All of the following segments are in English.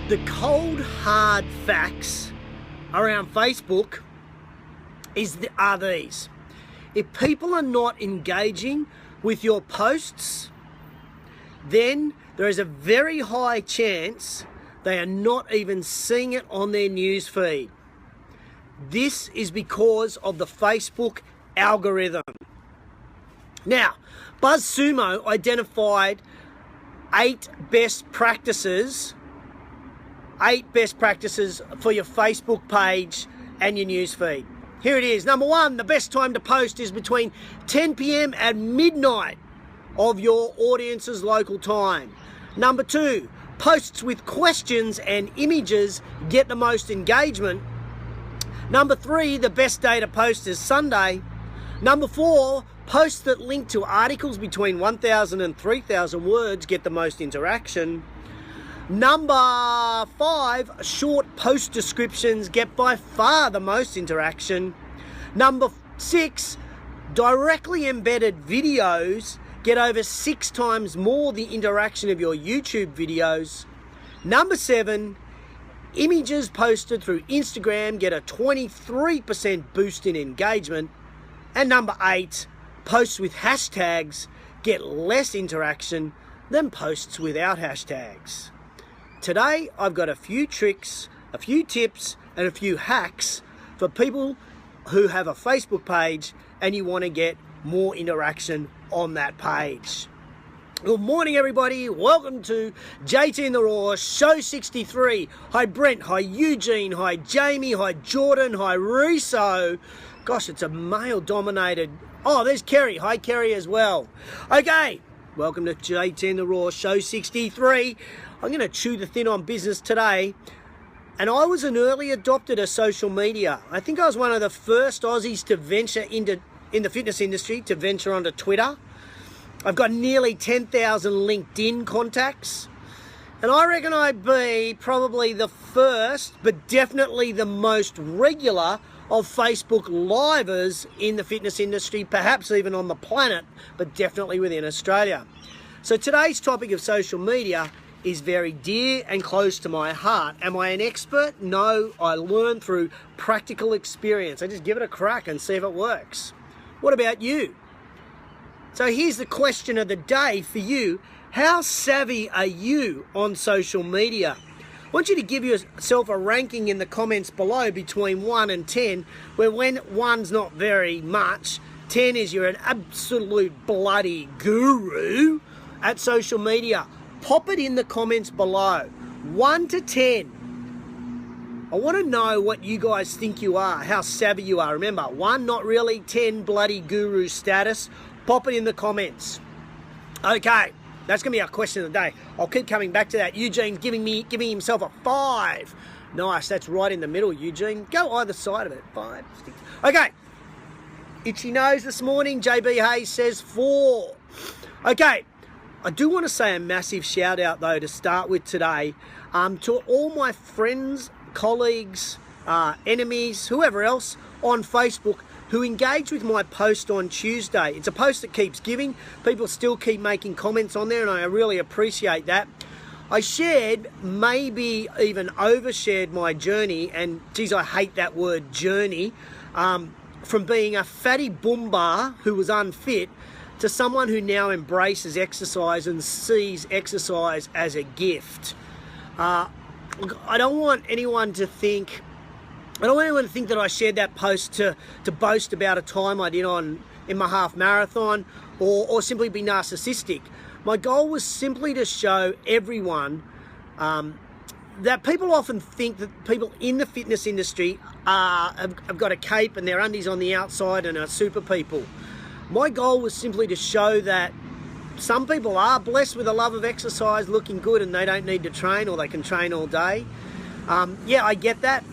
The cold, hard facts around Facebook are these. If people are not engaging with your posts, then there is a very high chance they are not even seeing it on their news feed. This is because of the Facebook algorithm. Now, BuzzSumo identified 8 best practices for your Facebook page and your news feed. Here it is. Number 1, the best time to post is between 10 p.m. and midnight of your audience's local time. Number 2, posts with questions and images get the most engagement. Number 3, the best day to post is Sunday. Number 4, posts that link to articles between 1,000 and 3,000 words get the most interaction. Number 5, short post descriptions get by far the most interaction. Number 6, directly embedded videos get over 6 times more the interaction of your YouTube videos. Number 7, images posted through Instagram get a 23% boost in engagement. And number 8, posts with hashtags get less interaction than posts without hashtags. Today, I've got a few tricks, a few tips, and a few hacks for people who have a Facebook page and you want to get more interaction on that page. Good morning, everybody. Welcome to JTInTheRaw, show 63. Hi, Brent. Hi, Eugene. Hi, Jamie. Hi, Jordan. Hi, Riso. Gosh, it's a male-dominated... Oh, there's Kerry. Hi, Kerry as well. Okay, welcome to JTInTheRaw, show 63. I'm going to chew the thin on business today. And I was an early adopter to social media. I think I was one of the first Aussies to venture in the fitness industry, to venture onto Twitter. I've got nearly 10,000 LinkedIn contacts. And I reckon I'd be probably the first, but definitely the most regular of Facebook livers in the fitness industry, perhaps even on the planet, but definitely within Australia. So today's topic of social media is very dear and close to my heart. Am I an expert? No, I learn through practical experience. I just give it a crack and see if it works. What about you? So here's the question of the day for you. How savvy are you on social media? I want you to give yourself a ranking in the comments below between 1 and 10, where when 1's not very much, 10 is you're an absolute bloody guru at social media. Pop it in the comments below. 1 to 10. I want to know what you guys think you are, how savvy you are. Remember, 1, not really, 10, bloody guru status. Pop it in the comments. Okay, that's going to be our question of the day. I'll keep coming back to that. Eugene's giving himself a 5. Nice, that's right in the middle, Eugene. Go either side of it. 5, 6. Okay, itchy nose this morning. JB Hayes says 4. Okay. I do want to say a massive shout out though to start with today to all my friends, colleagues, enemies, whoever else on Facebook who engaged with my post on Tuesday. It's a post that keeps giving. People still keep making comments on there and I really appreciate that. I shared, maybe even overshared my journey, and geez, I hate that word journey, from being a fatty boomba who was unfit to someone who now embraces exercise and sees exercise as a gift. I don't want anyone to think that I shared that post to boast about a time I did in my half marathon or simply be narcissistic. My goal was simply to show everyone that people often think that people in the fitness industry have got a cape and their undies on the outside and are super people. My goal was simply to show that some people are blessed with a love of exercise, looking good, and they don't need to train, or they can train all day. Yeah, I get that,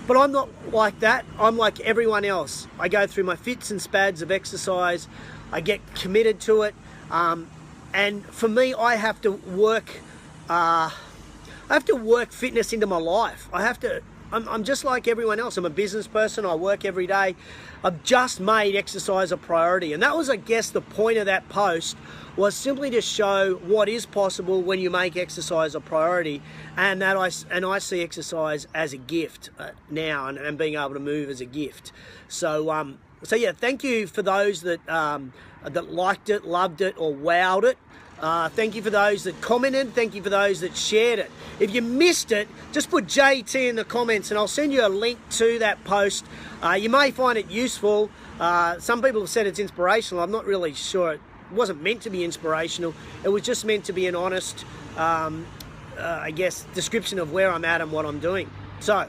but I'm not like that. I'm like everyone else. I go through my fits and spads of exercise. I get committed to it, and for me, I have to work fitness into my life. I have to I'm just like everyone else. I'm a business person. I work every day. I've just made exercise a priority. And that was, I guess, the point of that post, was simply to show what is possible when you make exercise a priority, and that I see exercise as a gift now, and being able to move as a gift. So yeah, thank you for those that liked it, loved it, or wowed it. Thank you for those that commented. Thank you for those that shared it. If you missed it, just put JT in the comments and I'll send you a link to that post. You may find it useful. Some people have said it's inspirational. I'm not really sure. It wasn't meant to be inspirational. It was just meant to be an honest, I guess, description of where I'm at and what I'm doing. So,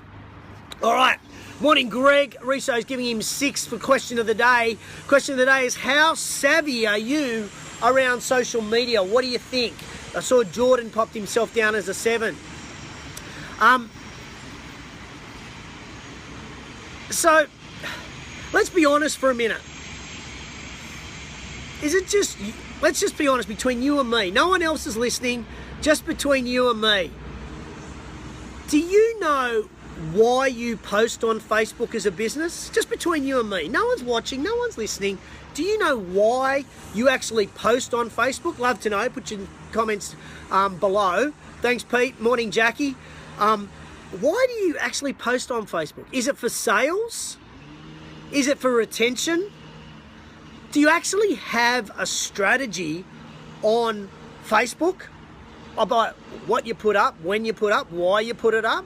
all right. Morning, Greg. Riso's giving him 6 for question of the day. Question of the day is, how savvy are you around social media? What do you think? I saw Jordan popped himself down as a 7. So, let's be honest for a minute. Let's just be honest between you and me. No one else is listening, just between you and me. Do you know why you post on Facebook as a business? Just between you and me. No one's watching, no one's listening. Do you know why you actually post on Facebook? Love to know. Put your comments below. Thanks, Pete. Morning, Jackie. Why do you actually post on Facebook? Is it for sales? Is it for retention? Do you actually have a strategy on Facebook about what you put up, when you put up, why you put it up?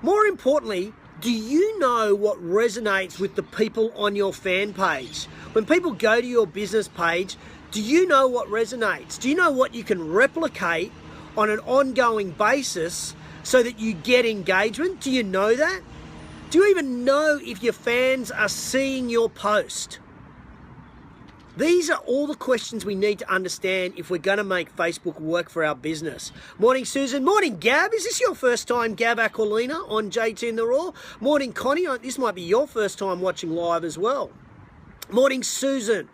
More importantly, do you know what resonates with the people on your fan page? When people go to your business page, do you know what resonates? Do you know what you can replicate on an ongoing basis so that you get engagement? Do you know that? Do you even know if your fans are seeing your post? These are all the questions we need to understand if we're going to make Facebook work for our business. Morning, Susan. Morning, Gab. Is this your first time, Gab Aquilina, on JTInTheRaw? Morning, Connie. This might be your first time watching live as well. Morning, Susan.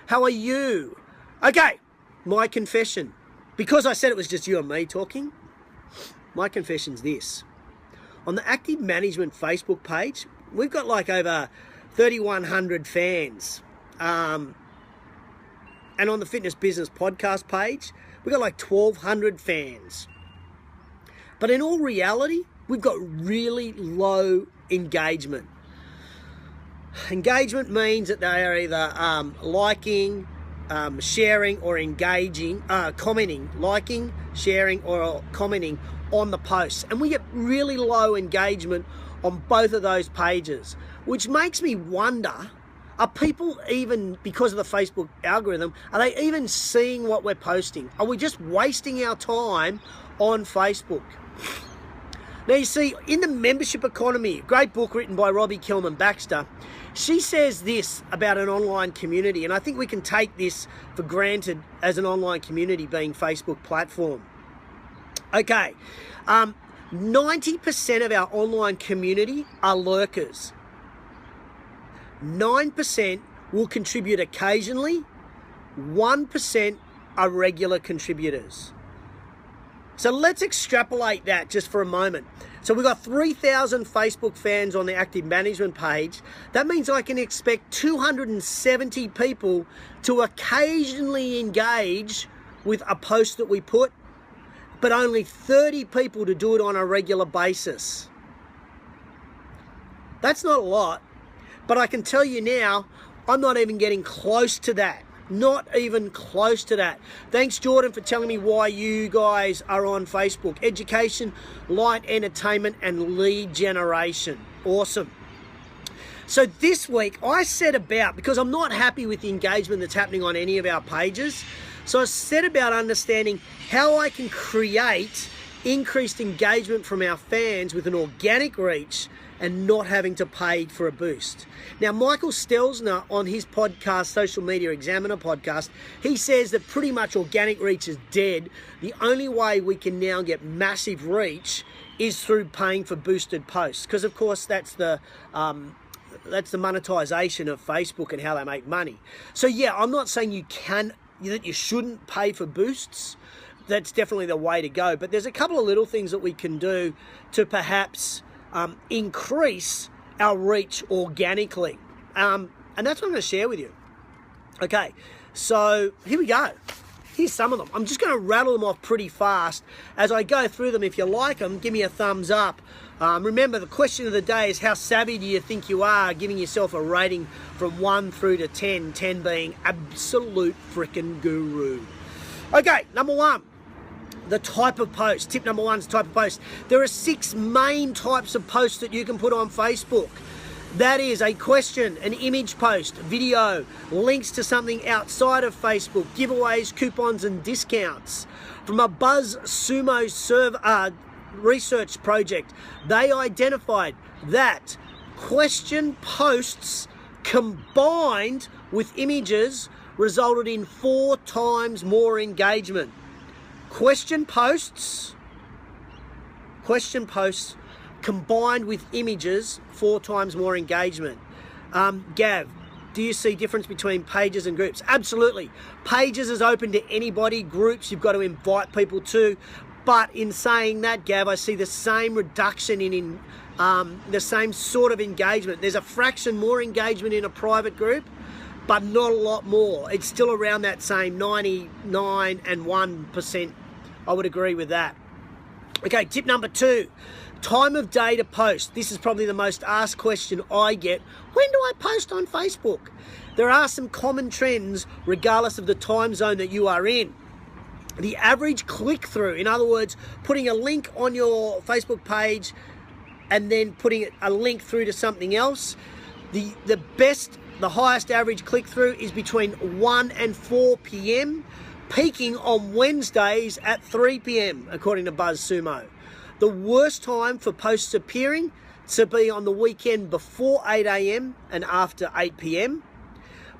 How are you? Okay, my confession. Because I said it was just you and me talking, my confession's this. On the Active Management Facebook page, we've got like over 3,100 fans. And on the Fitness Business Podcast page, we've got like 1,200 fans. But in all reality, we've got really low engagement. Engagement means that they are either liking, sharing, or engaging, commenting, liking, sharing, or commenting on the posts. And we get really low engagement on both of those pages, which makes me wonder, are people even, because of the Facebook algorithm, are they even seeing what we're posting? Are we just wasting our time on Facebook? Now, you see, in The Membership Economy, great book written by Robbie Kilman-Baxter, she says this about an online community, and I think we can take this for granted as an online community being Facebook platform. Okay, 90% of our online community are lurkers. 9% will contribute occasionally, 1% are regular contributors. So let's extrapolate that just for a moment. So we've got 3,000 Facebook fans on the Active Management page. That means I can expect 270 people to occasionally engage with a post that we put, but only 30 people to do it on a regular basis. That's not a lot. But I can tell you now, I'm not even getting close to that. Not even close to that. Thanks, Jordan, for telling me why you guys are on Facebook. Education, light entertainment, and lead generation. Awesome. So this week, I set about, because I'm not happy with the engagement that's happening on any of our pages, so I set about understanding how I can create increased engagement from our fans with an organic reach and not having to pay for a boost. Now, Michael Stelzner on his podcast, Social Media Examiner podcast, he says that pretty much organic reach is dead. The only way we can now get massive reach is through paying for boosted posts, because of course that's the monetization of Facebook and how they make money. So yeah, I'm not saying that you shouldn't pay for boosts, that's definitely the way to go. But there's a couple of little things that we can do to perhaps increase our reach organically. And that's what I'm going to share with you. Okay, so here we go. Here's some of them. I'm just going to rattle them off pretty fast. As I go through them, if you like them, give me a thumbs up. Remember, the question of the day is, how savvy do you think you are? Giving yourself a rating from 1 through to 10, 10 being absolute freaking guru. Okay, number 1, the type of post. Tip number 1 is type of post. There are 6 main types of posts that you can put on Facebook. That is a question, an image post, video, links to something outside of Facebook, giveaways, coupons and discounts. From a BuzzSumo research project, they identified that question posts combined with images resulted in 4 times more engagement. Question posts combined with images, 4 times more engagement. Gav, do you see difference between pages and groups? Absolutely. Pages is open to anybody. Groups you've got to invite people to. But in saying that, Gav, I see the same reduction in the same sort of engagement. There's a fraction more engagement in a private group, but not a lot more. It's still around that same 99 and 1%. I would agree with that. Okay, tip number 2. Time of day to post. This is probably the most asked question I get. When do I post on Facebook? There are some common trends regardless of the time zone that you are in. The average click-through, in other words, putting a link on your Facebook page and then putting a link through to something else, the highest average click-through is between 1 and 4 p.m, peaking on Wednesdays at 3 p.m, according to BuzzSumo. The worst time for posts appearing to be on the weekend before 8 a.m. and after 8 p.m.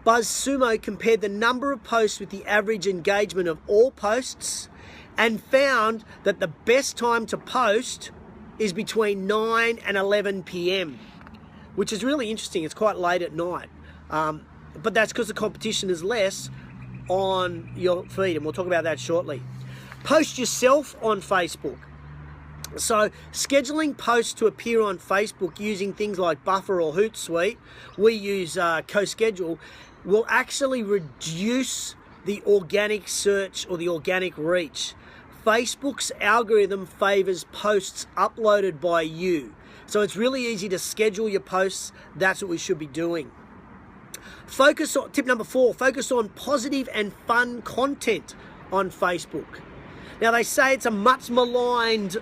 BuzzSumo compared the number of posts with the average engagement of all posts and found that the best time to post is between 9 and 11 p.m, which is really interesting. It's quite late at night. But that's because the competition is less on your feed, and we'll talk about that shortly. Post yourself on Facebook. So scheduling posts to appear on Facebook using things like Buffer or Hootsuite, we use CoSchedule, will actually reduce the organic search or the organic reach. Facebook's algorithm favors posts uploaded by you. So it's really easy to schedule your posts. That's what we should be doing. Tip number 4, focus on positive and fun content on Facebook. Now, they say it's a much maligned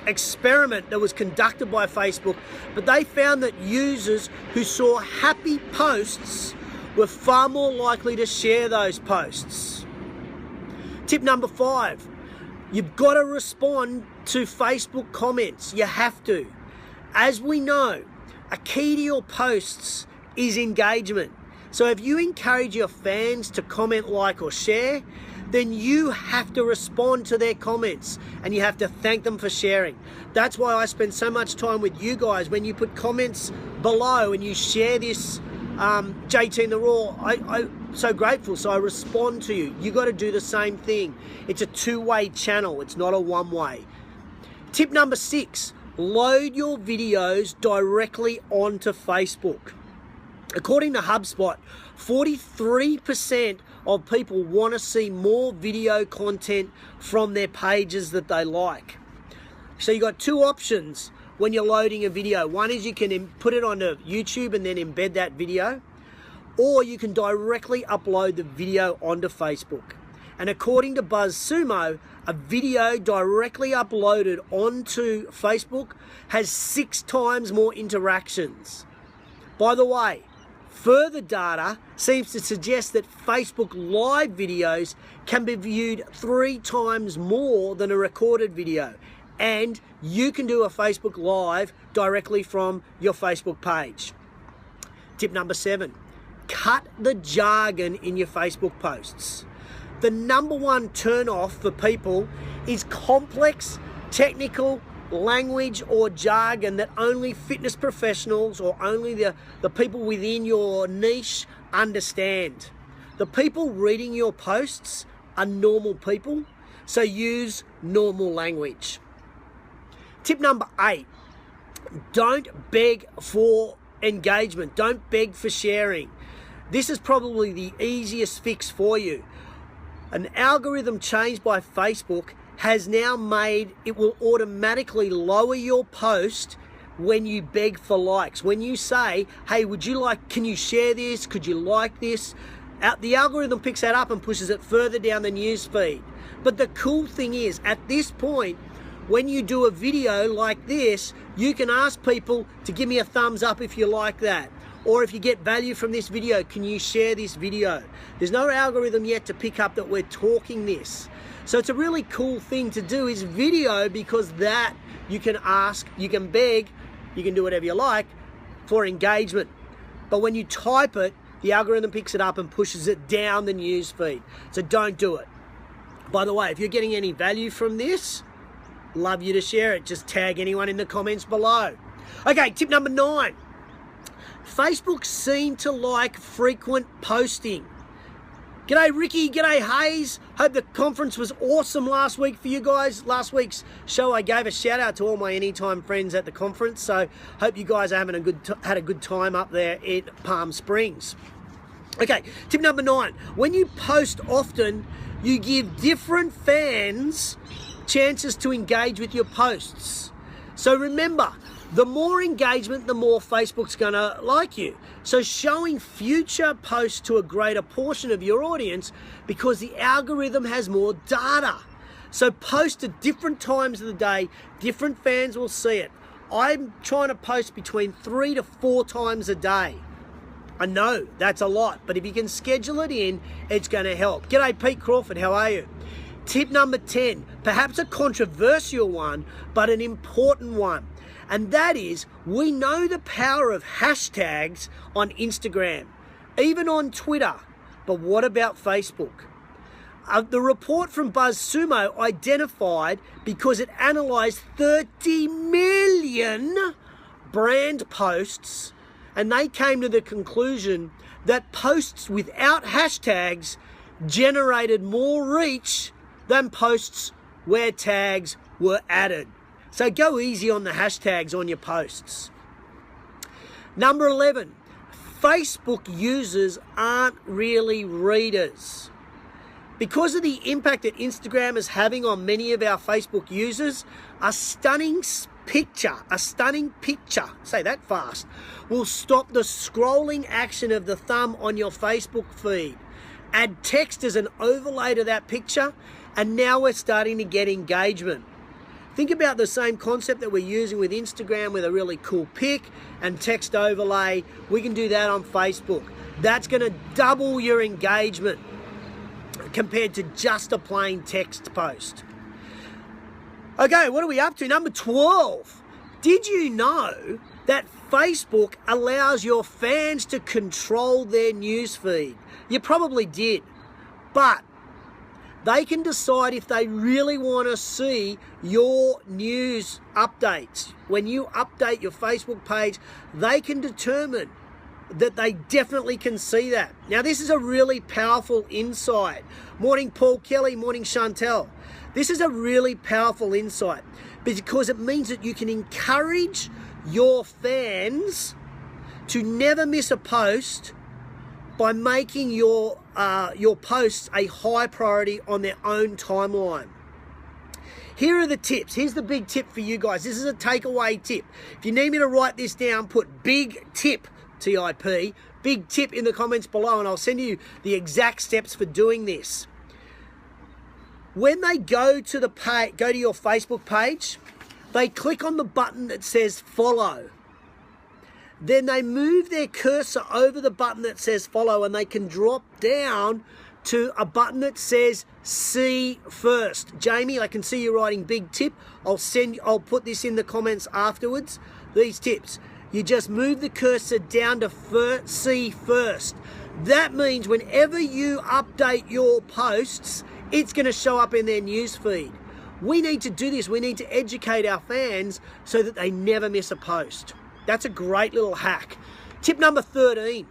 experiment that was conducted by Facebook, but they found that users who saw happy posts were far more likely to share those posts. Tip number 5, you've got to respond to Facebook comments. You have to. As we know, a key to your posts is engagement. So if you encourage your fans to comment, like, or share, then you have to respond to their comments and you have to thank them for sharing. That's why I spend so much time with you guys. When you put comments below and you share this JTInTheRaw, I'm so grateful, so I respond to you. You got to do the same thing. It's a two-way channel. It's not a one-way. Tip number 6, load your videos directly onto Facebook. According to HubSpot, 43% of people want to see more video content from their pages that they like. So you got 2 options when you're loading a video. One is you can put it onto YouTube and then embed that video, or you can directly upload the video onto Facebook. And according to BuzzSumo, a video directly uploaded onto Facebook has 6 times more interactions. By the way, further data seems to suggest that Facebook Live videos can be viewed 3 times more than a recorded video. And you can do a Facebook Live directly from your Facebook page. Tip number 7, cut the jargon in your Facebook posts. The number 1 turn-off for people is complex, technical language or jargon that only fitness professionals or only the people within your niche understand. The people reading your posts are normal people. So use normal language. Tip number 8, don't beg for engagement. Don't beg for sharing. This is probably the easiest fix for you. An algorithm change by Facebook has now made it will automatically lower your post when you beg for likes. When you say, hey, can you share this? Could you like this? The algorithm picks that up and pushes it further down the news feed. But the cool thing is, at this point, when you do a video like this, you can ask people to give me a thumbs up if you like that. Or if you get value from this video, can you share this video? There's no algorithm yet to pick up that we're talking this. So it's a really cool thing to do is video, because that you can ask, you can beg, you can do whatever you like for engagement. But when you type it, the algorithm picks it up and pushes it down the news feed. So don't do it. By the way, if you're getting any value from this, love you to share it. Just tag anyone in the comments below. Okay, tip number 9. Facebook seem to like frequent posting. G'day Ricky, g'day Hayes. Hope the conference was awesome last week for you guys. Last week's show I gave a shout out to all my Anytime friends at the conference. So hope you guys are having had a good time up there in Palm Springs. Okay, tip number 9. When you post often, you give different fans chances to engage with your posts. So remember, the more engagement, the more Facebook's gonna like you. So showing future posts to a greater portion of your audience, because the algorithm has more data. So post at different times of the day, different fans will see it. I'm trying to post between 3 to 4 times a day. I know that's a lot, but if you can schedule it in, it's gonna help. G'day Pete Crawford, how are you? Tip number 10, perhaps a controversial one, but an important one. And that is, we know the power of hashtags on Instagram, even on Twitter. But what about Facebook? The report from BuzzSumo identified, because it analyzed 30 million brand posts, and they came to the conclusion that posts without hashtags generated more reach than posts where tags were added. So go easy on the hashtags on your posts. Number 11, Facebook users aren't really readers. Because of the impact that Instagram is having on many of our Facebook users, a stunning picture, say that fast, will stop the scrolling action of the thumb on your Facebook feed. Add text as an overlay to that picture, and now we're starting to get engagement. Think about the same concept that we're using with Instagram with a really cool pic and text overlay. We can do that on Facebook. That's going to double your engagement compared to just a plain text post. Okay, what are we up to? Number 12. Did you know that Facebook allows your fans to control their newsfeed? You probably did, but they can decide if they really want to see your news updates. When you update your Facebook page, they can determine that they definitely can see that. Now, this is a really powerful insight. Morning, Paul Kelly. Morning, Chantel. This is a really powerful insight because it means that you can encourage your fans to never miss a post by making your posts a high priority on their own timeline. Here are the tips. Here's the big tip for you guys. This is a takeaway tip. If you need me to write this down, put big tip, TIP, big tip in the comments below, and I'll send you the exact steps for doing this. When they go to your Facebook page, they click on the button that says follow. Then they move their cursor over the button that says follow, and they can drop down to a button that says see first. Jamie, I can see you writing big tip. I'll put this in the comments afterwards. These tips. You just move the cursor down to see first. That means whenever you update your posts, it's going to show up in their news feed. We need to do this. We need to educate our fans so that they never miss a post. That's a great little hack. Tip number 13.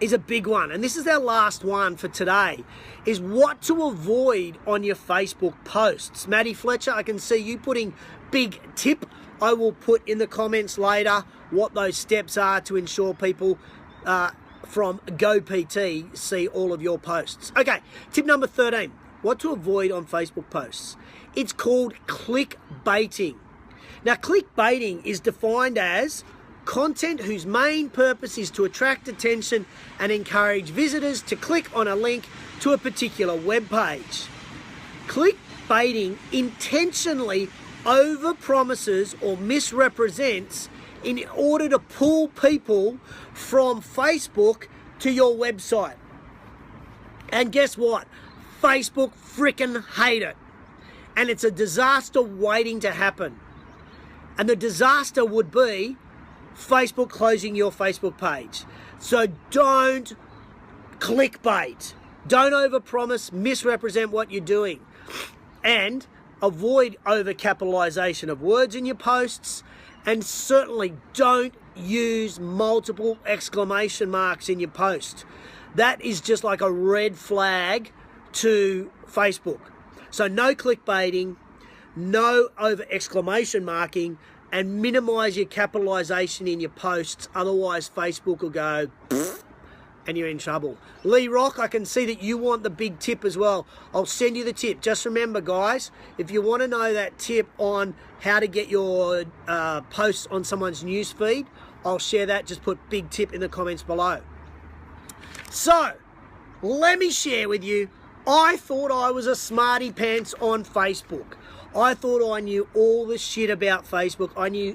is a big one. And this is our last one for today, is what to avoid on your Facebook posts. Maddie Fletcher, I can see you putting big tip. I will put in the comments later what those steps are to ensure people from GoPT see all of your posts. Okay, tip number 13, what to avoid on Facebook posts. It's called clickbaiting. Now, clickbaiting is defined as content whose main purpose is to attract attention and encourage visitors to click on a link to a particular web page. Clickbaiting intentionally overpromises or misrepresents in order to pull people from Facebook to your website. And guess what? Facebook frickin' hate it. And it's a disaster waiting to happen. And the disaster would be Facebook closing your Facebook page. So don't clickbait. Don't overpromise, misrepresent what you're doing. And avoid overcapitalization of words in your posts. And certainly don't use multiple exclamation marks in your post. That is just like a red flag to Facebook. So no clickbaiting, no over exclamation marking, and minimize your capitalization in your posts. Otherwise, Facebook will go, and you're in trouble. Lee Rock, I can see that you want the big tip as well. I'll send you the tip. Just remember, guys, if you want to know that tip on how to get your posts on someone's news feed, I'll share that. Just put big tip in the comments below. So, let me share with you, I thought I was a smarty pants on Facebook. I thought I knew all the shit about Facebook.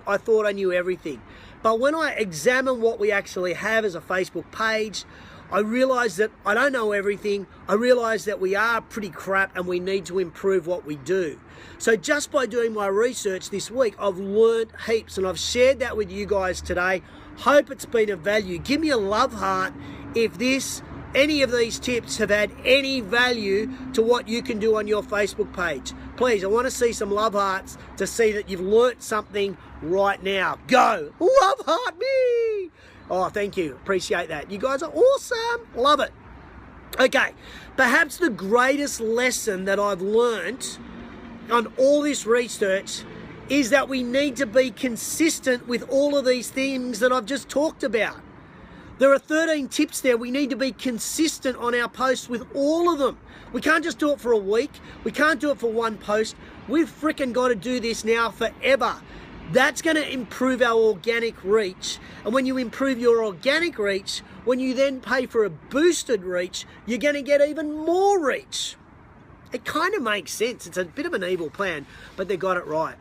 I thought I knew everything. But when I examine what we actually have as a Facebook page, I realized that I don't know everything. I realized that we are pretty crap and we need to improve what we do. So just by doing my research this week, I've learned heaps and I've shared that with you guys today. Hope it's been of value. Give me a love heart if any of these tips have had any value to what you can do on your Facebook page. Please, I want to see some love hearts to see that you've learnt something right now. Go! Love heart me! Oh, thank you. Appreciate that. You guys are awesome. Love it. Okay, perhaps the greatest lesson that I've learnt on all this research is that we need to be consistent with all of these things that I've just talked about. There are 13 tips there. We need to be consistent on our posts with all of them. We can't just do it for a week. We can't do it for one post. We've freaking got to do this now forever. That's going to improve our organic reach. And when you improve your organic reach, when you then pay for a boosted reach, you're going to get even more reach. It kind of makes sense. It's a bit of an evil plan, but they got it right.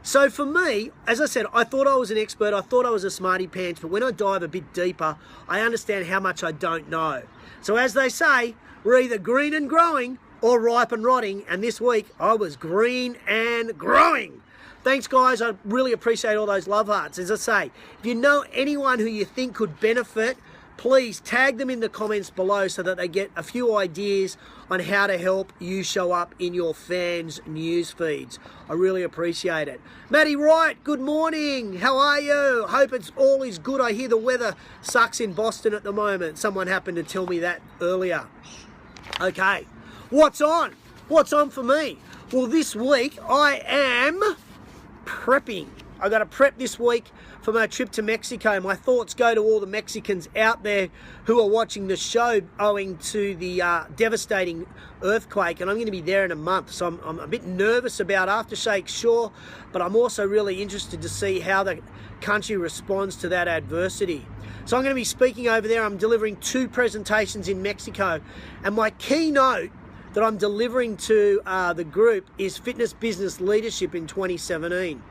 So for me, as I said, I thought I was an expert. I thought I was a smarty pants, but when I dive a bit deeper, I understand how much I don't know. So as they say, we're either green and growing or ripe and rotting. And this week I was green and growing. Thanks, guys. I really appreciate all those love hearts. As I say, if you know anyone who you think could benefit, please tag them in the comments below so that they get a few ideas on how to help you show up in your fans' news feeds. I really appreciate it. Maddie Wright, good morning. How are you? Hope it's all is good. I hear the weather sucks in Boston at the moment. Someone happened to tell me that earlier. Okay, what's on? What's on for me? Well, this week I am prepping. I got to prep this week for my trip to Mexico. My thoughts go to all the Mexicans out there who are watching the show owing to the devastating earthquake, and I'm going to be there in a month, so I'm a bit nervous about aftershocks, sure, but I'm also really interested to see how the country responds to that adversity. So I'm going to be speaking over there. I'm delivering 2 presentations in Mexico, and my keynote that I'm delivering to the group is Fitness Business Leadership in 2017.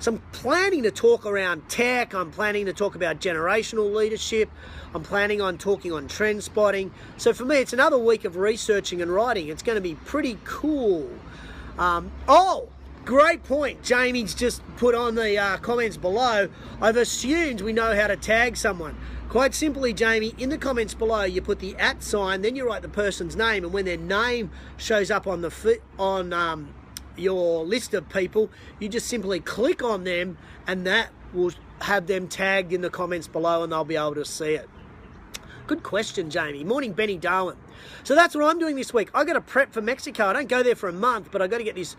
So I'm planning to talk around tech, I'm planning to talk about generational leadership, I'm planning on talking on trend spotting. So for me, it's another week of researching and writing. It's going to be pretty cool. Oh, great point. Jamie's just put on the comments below. I've assumed we know how to tag someone. Quite simply, Jamie, in the comments below, you put the @ sign, then you write the person's name, and when their name shows up on your list of people, you just simply click on them, and that will have them tagged in the comments below, and they'll be able to see it. Good question, Jamie. Morning, Benny Darwin. So that's what I'm doing this week. I got to prep for Mexico. I don't go there for a month, but I got to get this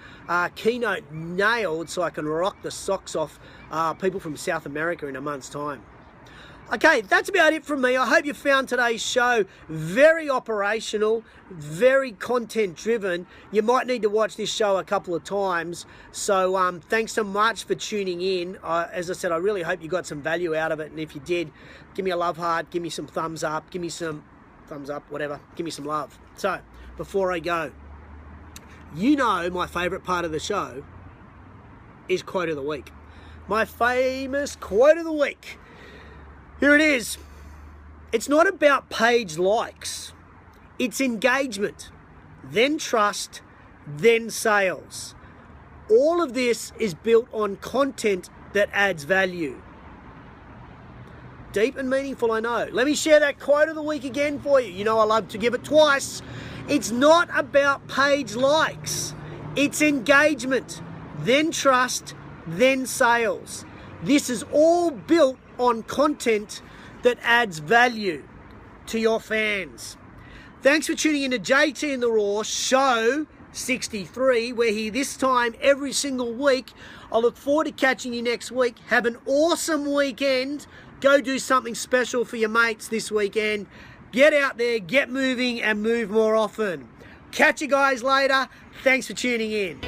keynote nailed so I can rock the socks off people from South America in a month's time. Okay, that's about it from me. I hope you found today's show very operational, very content driven. You might need to watch this show a couple of times. So thanks so much for tuning in. As I said, I really hope you got some value out of it. And if you did, give me a love heart, give me some thumbs up, give me some thumbs up, whatever. Give me some love. So before I go, you know my favorite part of the show is quote of the week. My famous quote of the week. Here it is. It's not about page likes. It's engagement, then trust, then sales. All of this is built on content that adds value. Deep and meaningful, I know. Let me share that quote of the week again for you. You know I love to give it twice. It's not about page likes. It's engagement, then trust, then sales. This is all built on content that adds value to your fans. Thanks for tuning in to JT in the Raw, show 63. We're here this time every single week. I look forward to catching you next week. Have an awesome weekend. Go do something special for your mates this weekend. Get out there, get moving, and move more often. Catch you guys later. Thanks for tuning in.